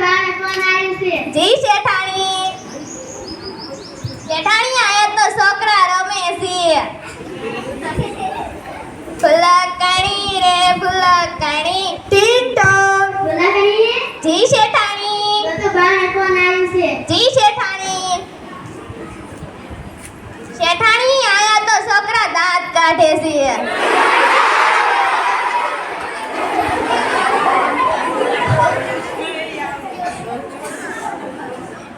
બાને ફોન આવ્યો છે. જી શેઠાણી. શેઠાણી આયા તો છોકરા રમે છે. ફુલકણી રે ફુલકણી ટીટોક. ફુલકણી જી શેઠાણી. તો બાને ફોન આવ્યો છે. જી શેઠાણી. શેઠાણી આયા તો છોકરા દાંત કાઢે છે.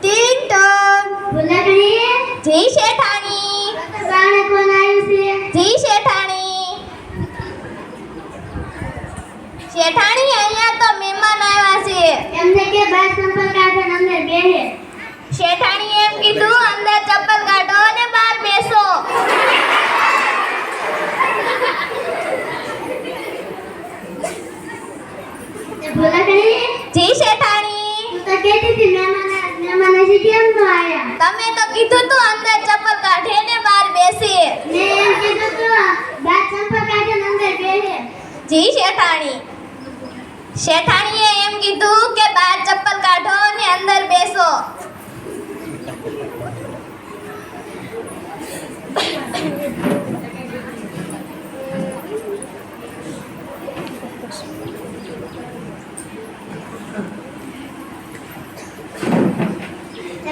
ટીટોક. ફુલકણી જી શેઠાણી. તો બાને ફોન આવ્યો છે. જી શેઠાણી. શેઠાણી અહીંયા તો મહેમાન આવ્યા છે. એમને કે બાર સંપર્ક કાઢો ને અંદર બેહે. શેઠાણી એમ કીધું અંદર ચપ્પલ કાઢો અને બહાર બેસો. ફુલકણી જી શેઠાણી. તું તો કહેતી હતી મહેમાન હજી કેમ ન આયા? તમે તો કીધું તું અંદર ચપ્પલ કાઢે ને બહાર બેસે. મેં એમ કીધું તું બાર સંપર્ક કાઢો ને અંદર બેહે. જી શેઠાણી. શેઠાણીએ એમ કીધું કે બહાર ચપ્પલ કાઢો અને અંદર બેસો.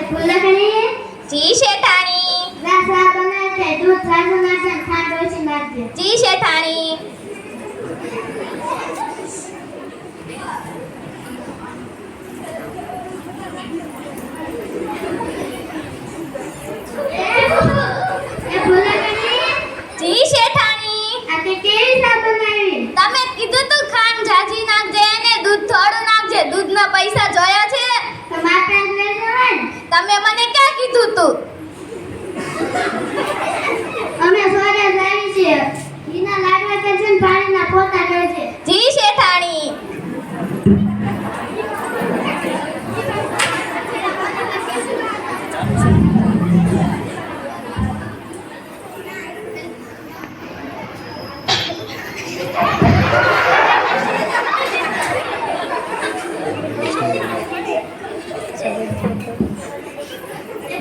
ફુલકણી જી શેઠાણી. ના ચા બનાવ છે. દૂધ સાજુ નાખજે ને ખાંડ ઓછી નાખજે. જી શેઠાણી. એ ફુલકણી જી શેઠાણી. આ તે કેવી ચા બનાવી? તમે કીધું તું ખાંડ જાજી નાખજે અને દૂધ થોડું નાખજે. દૂધના પૈસા જોયા છે? તો માપે જ લેજો હોય ને. તમે મને ક્યાં કીધું તું? અમે સોરે લાવી છે. ઈના લાડવા કરજે ને પાણીના પોતા કરજે. જી શેઠાણી.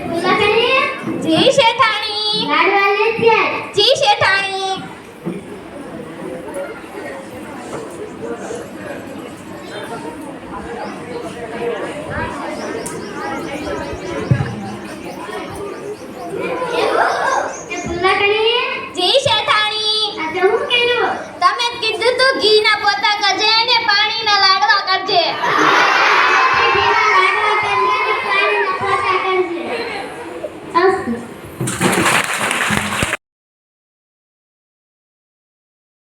ફુલકણી જી શેઠાણી. લાડવા લેતી આય. જી શેઠાણી.